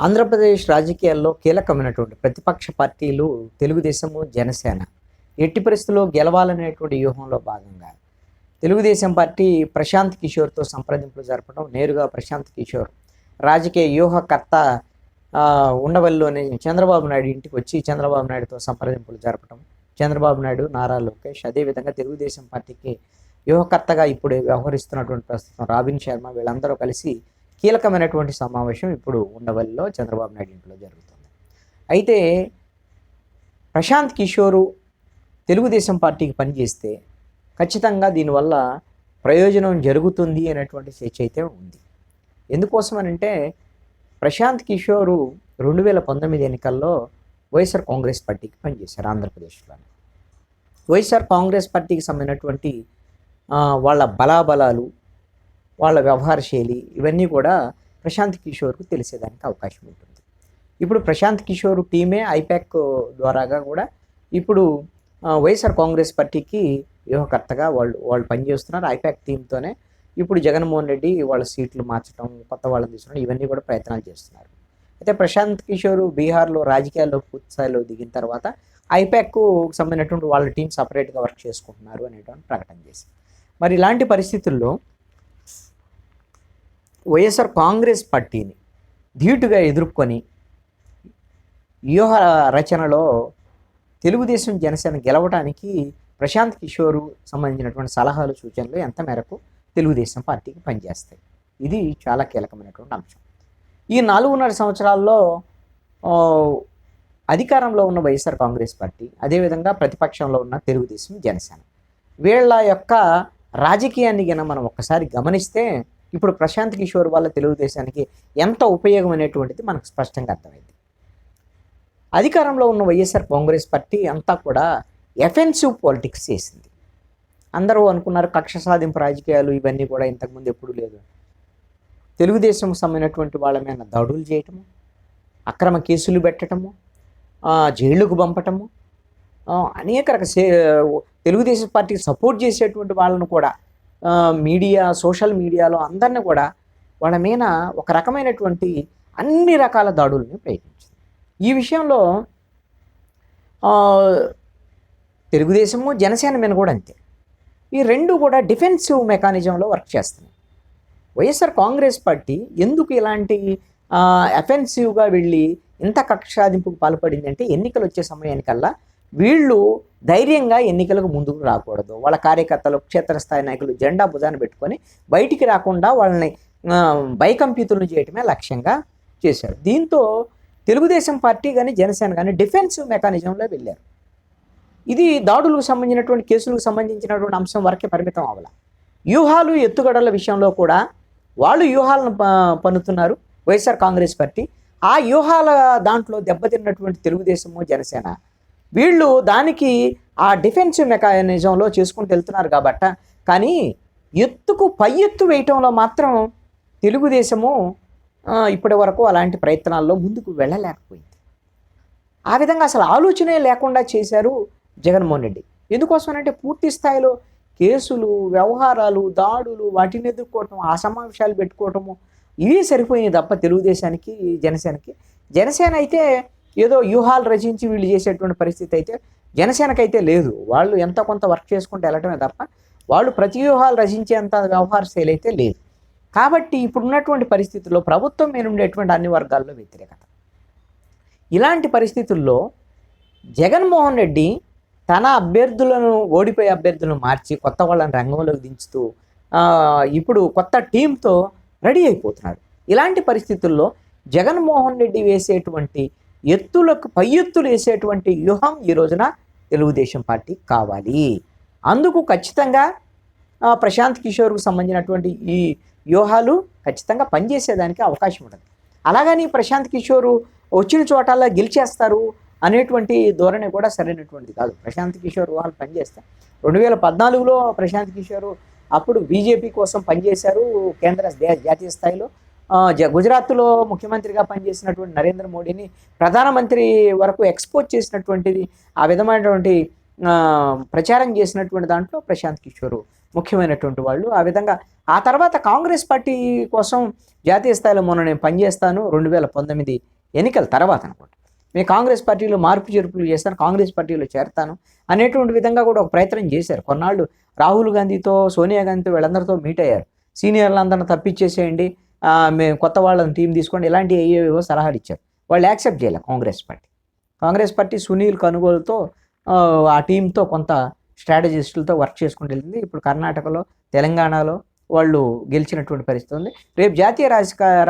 ఆంధ్రప్రదేశ్ రాజకీయాల్లో కీలకమైనటువంటి ప్రతిపక్ష పార్టీలు తెలుగుదేశము, జనసేన. ఎట్టి పరిస్థితుల్లో గెలవాలనేటువంటి వ్యూహంలో భాగంగా తెలుగుదేశం పార్టీ ప్రశాంత్ కిషోర్తో సంప్రదింపులు జరపడం, నేరుగా ప్రశాంత్ కిషోర్ రాజకీయ వ్యూహకర్త ఉండవల్లిలోని చంద్రబాబు నాయుడు ఇంటికి వచ్చి చంద్రబాబు నాయుడుతో సంప్రదింపులు జరపడం, చంద్రబాబు నాయుడు, నారా లోకేష్, అదేవిధంగా తెలుగుదేశం పార్టీకి వ్యూహకర్తగా ఇప్పుడు వ్యవహరిస్తున్నటువంటి ప్రస్తుతం రాబిన్ శర్మ, వీళ్ళందరూ కలిసి కీలకమైనటువంటి సమావేశం ఇప్పుడు ఉండవల్లిలో చంద్రబాబు నాయుడు ఇంట్లో జరుగుతుంది. అయితే ప్రశాంత్ కిషోరు తెలుగుదేశం పార్టీకి పనిచేస్తే ఖచ్చితంగా దీనివల్ల ప్రయోజనం జరుగుతుంది అనేటువంటి చర్చ అయితే ఉంది. ఎందుకోసం అనంటే ప్రశాంత్ కిషోరు 2019 ఎన్నికల్లో వైఎస్ఆర్ కాంగ్రెస్ పార్టీకి పనిచేశారు ఆంధ్రప్రదేశ్లోనే. వైఎస్ఆర్ కాంగ్రెస్ పార్టీకి సంబంధించినటువంటి వాళ్ళ బలాబలాలు, వాళ్ళ వ్యవహార శైలి ఇవన్నీ కూడా ప్రశాంత్ కిషోర్కు తెలిసేదానికి అవకాశం ఉంటుంది. ఇప్పుడు ప్రశాంత్ కిషోర్ టీమే ఐపాక్ ద్వారాగా కూడా ఇప్పుడు వైఎస్ఆర్ కాంగ్రెస్ పార్టీకి వ్యూహకర్తగా వాళ్ళు పనిచేస్తున్నారు. ఐపాక్ టీంతోనే ఇప్పుడు జగన్మోహన్ రెడ్డి వాళ్ళ సీట్లు మార్చడం, కొత్త వాళ్ళని తీసుకురావడం ఇవన్నీ కూడా ప్రయత్నాలు చేస్తున్నారు. అయితే ప్రశాంత్ కిషోర్ బీహార్లో రాజకీయాల్లో పూర్తి స్థాయిలో దిగిన తర్వాత ఐపాక్కు సంబంధించినటువంటి వాళ్ళ టీం సపరేట్గా వర్క్ చేసుకుంటున్నారు అనేటువంటి ప్రకటన చేశారు. మరి ఇలాంటి పరిస్థితుల్లో వైఎస్ఆర్ కాంగ్రెస్ పార్టీని ధీటుగా ఎదుర్కొని వ్యూహ రచనలో తెలుగుదేశం, జనసేన గెలవడానికి ప్రశాంత్ కిషోర్ సంబంధించినటువంటి సలహాలు, సూచనలు ఎంత మేరకు తెలుగుదేశం పార్టీకి పనిచేస్తాయి, ఇది చాలా కీలకమైనటువంటి అంశం. ఈ 4.5 సంవత్సరాల్లో అధికారంలో ఉన్న వైఎస్ఆర్ కాంగ్రెస్ పార్టీ, అదేవిధంగా ప్రతిపక్షంలో ఉన్న తెలుగుదేశం, జనసేన, వీళ్ళ యొక్క రాజకీయాన్ని గిన మనం ఒక్కసారి గమనిస్తే ఇప్పుడు ప్రశాంత్ కిషోర్ వల్ల తెలుగుదేశానికి ఎంత ఉపయోగం అనేటువంటిది మనకు స్పష్టంగా అర్థమైంది. అధికారంలో ఉన్న వైఎస్ఆర్ కాంగ్రెస్ పార్టీ అంతా కూడా ఎఫెన్సివ్ పాలిటిక్స్ చేసింది. అందరూ అనుకున్నారు కక్ష సాధింపు రాజకీయాలు ఇవన్నీ కూడా ఇంతకుముందు ఎప్పుడూ లేదు. తెలుగుదేశం సంబంధించినటువంటి వాళ్ళ మీద దాడులు చేయటము, అక్రమ కేసులు పెట్టడము, జైళ్ళకు పంపటము, అనేక తెలుగుదేశం పార్టీకి సపోర్ట్ చేసేటువంటి వాళ్ళను కూడా మీడియా, సోషల్ మీడియాలో అందరినీ కూడా వాళ్ళ మీద ఒక రకమైనటువంటి అన్ని రకాల దాడుల్ని ప్రయత్నించింది. ఈ విషయంలో తెలుగుదేశము, జనసేన మీద కూడా అంతే. ఈ రెండు కూడా డిఫెన్సివ్ మెకానిజంలో వర్క్ చేస్తున్నాయి. వైఎస్ఆర్ కాంగ్రెస్ పార్టీ ఎందుకు ఇలాంటి అఫెన్సివ్గా వెళ్ళి ఇంత కక్షాదింపుకు పాల్పడింది అంటే ఎన్నికలు వచ్చే సమయానికల్లా వీళ్ళు ధైర్యంగా ఎన్నికలకు ముందుకు రాకూడదు, వాళ్ళ కార్యకర్తలు, క్షేత్రస్థాయి నాయకులు జెండా భుజాన్ని పెట్టుకొని బయటికి రాకుండా వాళ్ళని భయకంపితులను చేయటమే లక్ష్యంగా చేశారు. దీంతో తెలుగుదేశం పార్టీ కానీ జనసేన కానీ డిఫెన్సివ్ మెకానిజంలో వెళ్ళారు. ఇది దాడులకు సంబంధించినటువంటి, కేసులకు సంబంధించినటువంటి అంశం వరకే పరిమితం అవ్వాలి. వ్యూహాలు, ఎత్తుగడల విషయంలో కూడా వాళ్ళు వ్యూహాలను పన్నుతున్నారు వైఎస్ఆర్ కాంగ్రెస్ పార్టీ. ఆ వ్యూహాల దాంట్లో దెబ్బతిన్నటువంటి తెలుగుదేశము, జనసేన వీళ్ళు దానికి ఆ డిఫెన్సివ్ మెకానిజంలో చేసుకుంటూ వెళ్తున్నారు కాబట్టి. కానీ ఎత్తుకు పై ఎత్తు వేయటంలో మాత్రం తెలుగుదేశము ఇప్పటి వరకు అలాంటి ప్రయత్నాల్లో ముందుకు వెళ్ళలేకపోయింది. ఆ విధంగా అసలు ఆలోచనే లేకుండా చేశారు జగన్మోహన్ రెడ్డి. ఎందుకోసమనంటే పూర్తి స్థాయిలో కేసులు, వ్యవహారాలు, దాడులు, వాటిని ఎదుర్కోవటం, ఆ సమావేశాలు పెట్టుకోవటము ఇవే సరిపోయినాయి తప్ప తెలుగుదేశానికి, జనసేనకి. జనసేన అయితే ఏదో వ్యూహాలు రచించి వీళ్ళు చేసేటువంటి పరిస్థితి అయితే జనసేనకైతే లేదు. వాళ్ళు ఎంతో కొంత వర్క్ చేసుకుంటూ వెళ్ళటమే తప్ప వాళ్ళు ప్రతి వ్యూహాలు రచించేంత వ్యవహార శైలి అయితే లేదు. కాబట్టి ఇప్పుడున్నటువంటి పరిస్థితుల్లో ప్రభుత్వం మీద ఉండేటువంటి అన్ని వర్గాల్లో వ్యతిరేకత. ఇలాంటి పరిస్థితుల్లో జగన్మోహన్ రెడ్డి తన అభ్యర్థులను, ఓడిపోయే అభ్యర్థులను మార్చి కొత్త వాళ్ళని రంగంలోకి దించుతూ ఇప్పుడు కొత్త టీంతో రెడీ అయిపోతున్నాడు. ఇలాంటి పరిస్థితుల్లో జగన్మోహన్ రెడ్డి వేసేటువంటి ఎత్తులకు పై ఎత్తులు వేసేటువంటి వ్యూహం ఈ రోజున తెలుగుదేశం పార్టీకి కావాలి. అందుకు ఖచ్చితంగా ప్రశాంత్ కిషోర్కు సంబంధించినటువంటి ఈ వ్యూహాలు ఖచ్చితంగా పనిచేసేదానికి అవకాశం ఉంటుంది. అలాగని ప్రశాంత్ కిషోర్ వచ్చిన చోటల్లా గెలిచేస్తారు అనేటువంటి ధోరణి కూడా సరైనటువంటిది కాదు. ప్రశాంత్ కిషోర్ వ్యూహాలు పనిచేస్తే 2014లో ప్రశాంత్ కిషోర్ అప్పుడు బీజేపీ కోసం పనిచేశారు కేంద్ర జాతీయ స్థాయిలో. గుజరాత్లో ముఖ్యమంత్రిగా పనిచేసినటువంటి నరేంద్ర మోడీని ప్రధానమంత్రి వరకు ఎక్స్పోజ్ చేసినటువంటిది, ఆ విధమైనటువంటి ప్రచారం చేసినటువంటి దాంట్లో ప్రశాంత్ కిషోర్ ముఖ్యమైనటువంటి వాళ్ళు. ఆ విధంగా ఆ తర్వాత కాంగ్రెస్ పార్టీ కోసం జాతీయ స్థాయిలో మొన్న నేను పనిచేస్తాను 2019 ఎన్నికల తర్వాత అనుకుంటా, నేను కాంగ్రెస్ పార్టీలో మార్పు చేర్పులు చేస్తాను, కాంగ్రెస్ పార్టీలో చేరతాను అనేటువంటి విధంగా కూడా ఒక ప్రయత్నం చేశారు. కొన్నాళ్ళు రాహుల్ గాంధీతో, సోనియా గాంధీతో వీళ్ళందరితో మీట్ అయ్యారు. సీనియర్లందరిని తప్పించేసేయండి, మేము కొత్త వాళ్ళని టీం తీసుకోండి, ఇలాంటి ఏవేవో సలహాలు ఇచ్చారు. వాళ్ళు యాక్సెప్ట్ చేయాలి కాంగ్రెస్ పార్టీ సునీల్ కనుగోలుతో ఆ టీంతో కొంత స్ట్రాటజిస్టులతో వర్క్ చేసుకుంటూ వెళ్ళింది. ఇప్పుడు కర్ణాటకలో, తెలంగాణలో వాళ్ళు గెలిచినటువంటి పరిస్థితి ఉంది. రేపు జాతీయ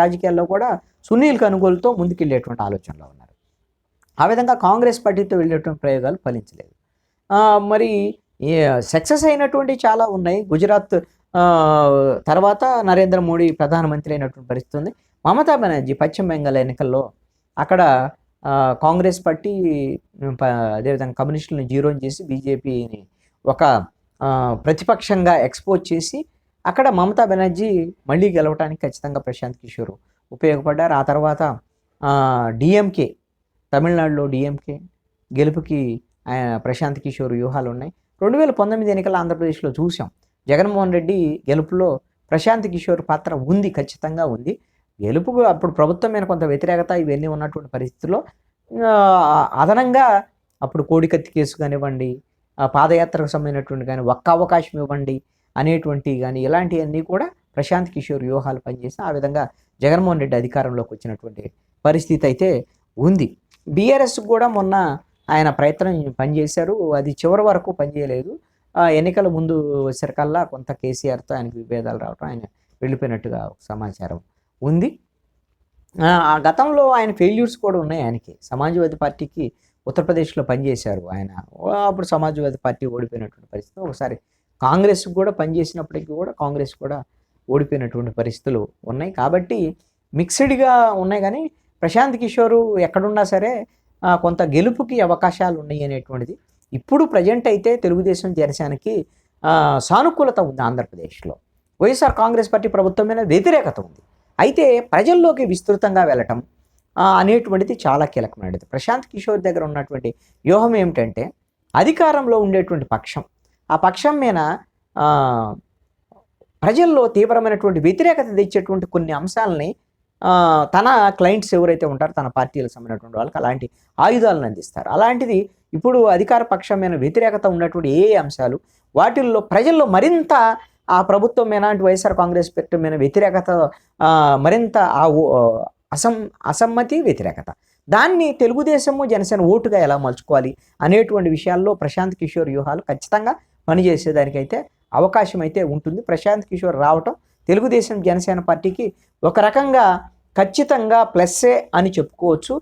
రాజకీయాల్లో కూడా సునీల్ కనుగోలుతో ముందుకెళ్ళేటువంటి ఆలోచనలో ఉన్నారు. ఆ విధంగా కాంగ్రెస్ పార్టీతో వెళ్ళేటువంటి ప్రయోగాలు ఫలించలేదు. మరి సక్సెస్ అయినటువంటి చాలా ఉన్నాయి. గుజరాత్ తర్వాత నరేంద్ర మోడీ ప్రధానమంత్రి అయినటువంటి పరిస్థితి ఉంది. మమతా బెనర్జీ పశ్చిమ బెంగాల్ ఎన్నికల్లో అక్కడ కాంగ్రెస్ పార్టీ అదేవిధంగా కమ్యూనిస్టులను జీరోని చేసి బీజేపీని ఒక ప్రతిపక్షంగా ఎక్స్పోజ్ చేసి అక్కడ మమతా బెనర్జీ మళ్ళీ గెలవడానికి ఖచ్చితంగా ప్రశాంత్ కిషోర్ ఉపయోగపడ్డారు. ఆ తర్వాత డిఎంకే, తమిళనాడులో డిఎంకే గెలుపుకి ప్రశాంత్ కిషోర్ వ్యూహాలు ఉన్నాయి. 2019 ఎన్నికల ఆంధ్రప్రదేశ్లో చూసాం. జగన్మోహన్ రెడ్డి గెలుపులో ప్రశాంత్ కిషోర్ పాత్ర ఉంది, ఖచ్చితంగా ఉంది. గెలుపుకు అప్పుడు ప్రభుత్వం మీద కొంత వ్యతిరేకత ఇవన్నీ ఉన్నటువంటి పరిస్థితుల్లో అదనంగా అప్పుడు కోడికత్తి కేసు కానివ్వండి, పాదయాత్రకు సంబంధించినటువంటి కానీ ఒక్క అవకాశం ఇవ్వండి అనేటువంటి కానీ ఇలాంటివన్నీ కూడా ప్రశాంత్ కిషోర్ వ్యూహాలు పనిచేసి ఆ విధంగా జగన్మోహన్ రెడ్డి అధికారంలోకి వచ్చినటువంటి పరిస్థితి అయితే ఉంది. బీఆర్ఎస్ కూడా మొన్న ఆయన ప్రయత్నం పనిచేశారు, అది చివరి వరకు పనిచేయలేదు. ఎన్నికల ముందు వచ్చేసరికల్లా కొంత కేసీఆర్తో ఆయనకు విభేదాలు రావడం, ఆయన వెళ్ళిపోయినట్టుగా సమాచారం ఉంది. ఆ గతంలో ఆయన ఫెయిల్యూర్స్ కూడా ఉన్నాయి ఆయనకి. సమాజ్వాదీ పార్టీకి ఉత్తరప్రదేశ్లో పనిచేశారు ఆయన, అప్పుడు సమాజ్వాదీ పార్టీ ఓడిపోయినటువంటి పరిస్థితి. ఒకసారి కాంగ్రెస్కి కూడా పనిచేసినప్పటికీ కూడా కాంగ్రెస్ కూడా ఓడిపోయినటువంటి పరిస్థితులు ఉన్నాయి. కాబట్టి మిక్స్డ్గా ఉన్నాయి. కానీ ప్రశాంత్ కిషోర్ ఎక్కడున్నా సరే కొంత గెలుపుకి అవకాశాలు ఉన్నాయి అనేటువంటిది ఇప్పుడు ప్రజెంట్ అయితే తెలుగుదేశం జనసేనకి సానుకూలత ఉంది. ఆంధ్రప్రదేశ్లో వైఎస్ఆర్ కాంగ్రెస్ పార్టీ ప్రభుత్వం మీద వ్యతిరేకత ఉంది. అయితే ప్రజల్లోకి విస్తృతంగా వెళ్ళటం అనేటువంటిది చాలా కీలకమైనది. ప్రశాంత్ కిషోర్ దగ్గర ఉన్నటువంటి వ్యూహం ఏమిటంటే అధికారంలో ఉండేటువంటి పక్షం, ఆ పక్షం మీద ప్రజల్లో తీవ్రమైనటువంటి వ్యతిరేకత తెచ్చేటువంటి కొన్ని అంశాలని తన క్లయింట్స్ ఎవరైతే ఉంటారో తన పార్టీలకు సంబంధించినటువంటి వాళ్ళకి అలాంటి ఆయుధాలను అందిస్తారు. అలాంటిది ఇప్పుడు అధికార పక్షం మీద వ్యతిరేకత ఉన్నటువంటి ఏ అంశాలు వాటిల్లో ప్రజల్లో మరింత ఆ ప్రభుత్వం మీద వైఎస్ఆర్ కాంగ్రెస్ పార్టీ మీద వ్యతిరేకత, మరింత అసమ్మతి, వ్యతిరేకత, దాన్ని తెలుగుదేశము జనసేన ఓటుగా ఎలా మలుచుకోవాలి అనేటువంటి విషయాల్లో ప్రశాంత్ కిషోర్ వ్యూహాలు ఖచ్చితంగా పనిచేసేదానికైతే అవకాశం అయితే ఉంటుంది. ప్రశాంత్ కిషోర్ రావటం తెలుగుదేశం జనసేన పార్టీకి ఒక రకంగా ఖచ్చితంగా ప్లస్సే అని చెప్పుకోవచ్చు.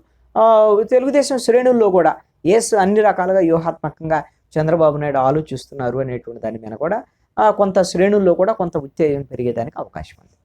తెలుగుదేశం శ్రేణుల్లో కూడా అన్ని రకాలుగా వ్యూహాత్మకంగా చంద్రబాబు నాయుడు ఆలోచిస్తున్నారు అనేటువంటి దాని మీద కూడా కొంత శ్రేణుల్లో కూడా కొంత ఉత్తేజం పెరిగేదానికి అవకాశం ఉంది.